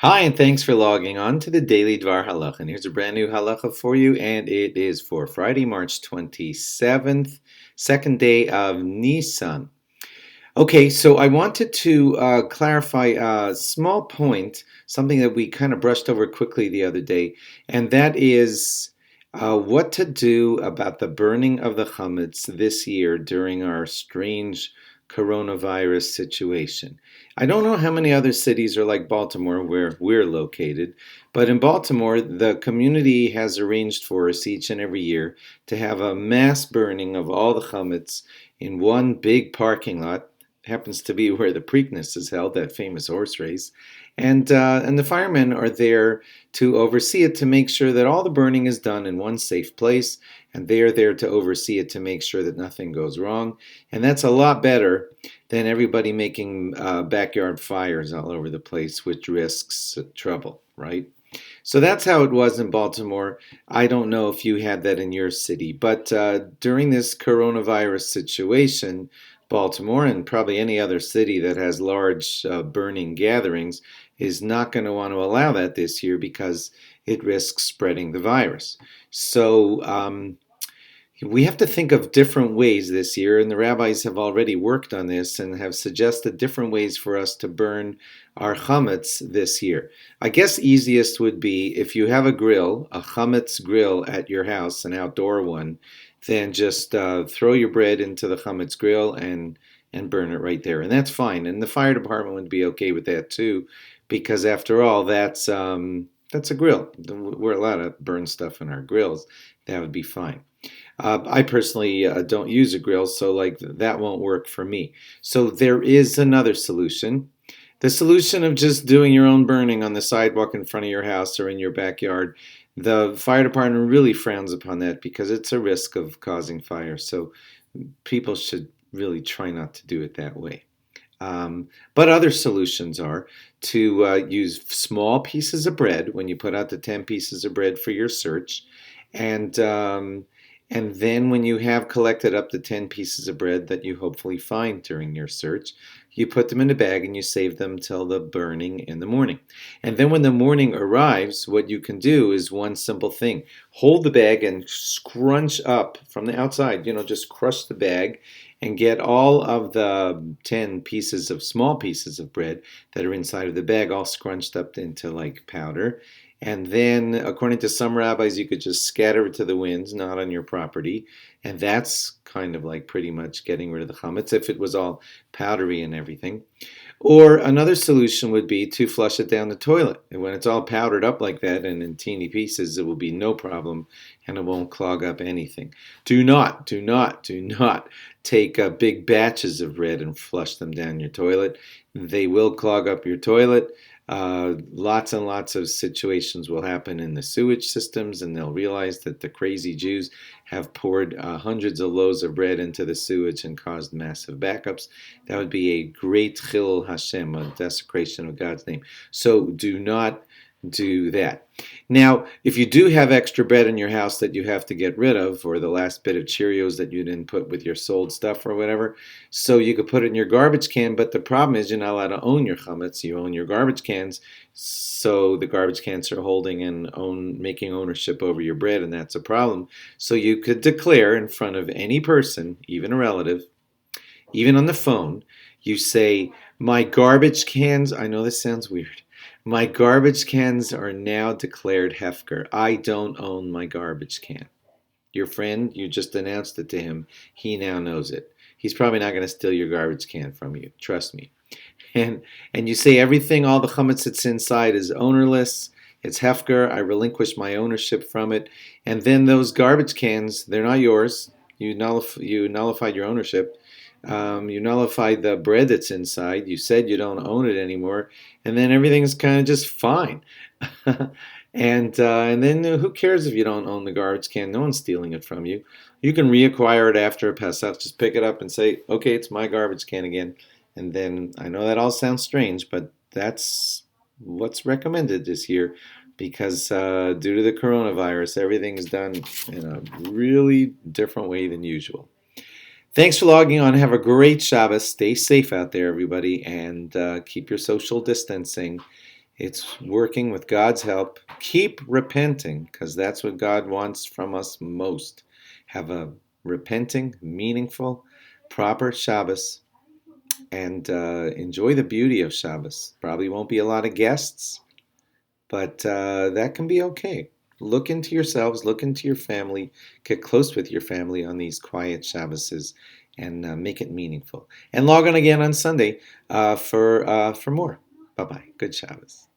Hi, and thanks for logging on to the Daily DVAR Halacha. And here's a brand new halacha for you, and it is for Friday, March 27th, second day of Nissan. Okay, so I wanted to clarify a small point, something that we kind of brushed over quickly the other day, and that is what to do about the burning of the chametz this year during our strange coronavirus situation. I don't know how many other cities are like Baltimore, where we're located, but in Baltimore, the community has arranged for us each and every year to have a mass burning of all the chametz in one big parking lot. Happens to be where the Preakness is held, that famous horse race, and the firemen are there to oversee it to make sure that all the burning is done in one safe place, and they are there to oversee it to make sure that nothing goes wrong. And that's a lot better than everybody making backyard fires all over the place, which risks trouble, right? So that's how it was in Baltimore. I don't know if you had that in your city, but during this coronavirus situation, Baltimore and probably any other city that has large burning gatherings is not going to want to allow that this year because it risks spreading the virus. So we have to think of different ways this year, and the rabbis have already worked on this and have suggested different ways for us to burn our chametz this year. I guess easiest would be if you have a grill, a chametz grill at your house, an outdoor one, then just throw your bread into the chametz grill and burn it right there, and that's fine. And the fire department would be okay with that too, because after all, that's a grill. We're allowed to burn stuff in our grills. That would be fine. I personally don't use a grill, so like that won't work for me. So there is another solution. The solution of just doing your own burning on the sidewalk in front of your house or in your backyard. The fire department really frowns upon that because it's a risk of causing fire. So people should really try not to do it that way. But other solutions are to use small pieces of bread when you put out the 10 pieces of bread for your search, and and then when you have collected up the 10 pieces of bread that you hopefully find during your search, you put them in a bag and you save them till the burning in the morning. And then when the morning arrives, what you can do is one simple thing. Hold the bag and scrunch up from the outside, just crush the bag and get all of the 10 pieces of small pieces of bread that are inside of the bag all scrunched up into like powder. And then, according to some rabbis, you could just scatter it to the winds, not on your property. And that's kind of like pretty much getting rid of the chametz if it was all powdery and everything. Or another solution would be to flush it down the toilet. And when it's all powdered up like that and in teeny pieces, it will be no problem and it won't clog up anything. Do not take big batches of bread and flush them down your toilet. They will clog up your toilet. Lots and lots of situations will happen in the sewage systems, and they'll realize that the crazy Jews have poured hundreds of loaves of bread into the sewage and caused massive backups. That would be a great chilul Hashem, a desecration of God's name. So do not do that. Now, if you do have extra bread in your house that you have to get rid of, or the last bit of Cheerios that you didn't put with your sold stuff or whatever, so you could put it in your garbage can, but the problem is you're not allowed to own your chametz, you own your garbage cans, so the garbage cans are holding and making ownership over your bread, and that's a problem. So you could declare in front of any person, even a relative, even on the phone, you say, my garbage cans, I know this sounds weird, my garbage cans are now declared Hefker. I don't own my garbage can. Your friend, you just announced it to him. He now knows it. He's probably not going to steal your garbage can from you. Trust me. And you say everything, all the chametz that's inside is ownerless. It's Hefker. I relinquish my ownership from it. And then those garbage cans, they're not yours. You nullified your ownership. You nullified the bread that's inside. You said you don't own it anymore, and then everything's kind of just fine. And then who cares if you don't own the garbage can? No one's stealing it from you. You can reacquire it after Pesach. Just pick it up and say, okay, it's my garbage can again. And then I know that all sounds strange, but that's what's recommended this year because due to the coronavirus, everything is done in a really different way than usual. Thanks for logging on. Have a great Shabbos. Stay safe out there, everybody, and keep your social distancing. It's working with God's help. Keep repenting, because that's what God wants from us most. Have a repenting, meaningful, proper Shabbos, and enjoy the beauty of Shabbos. Probably won't be a lot of guests, but that can be okay. Look into yourselves, look into your family, get close with your family on these quiet Shabboses, and make it meaningful. And log on again on Sunday for more. Bye bye. Good Shabbos.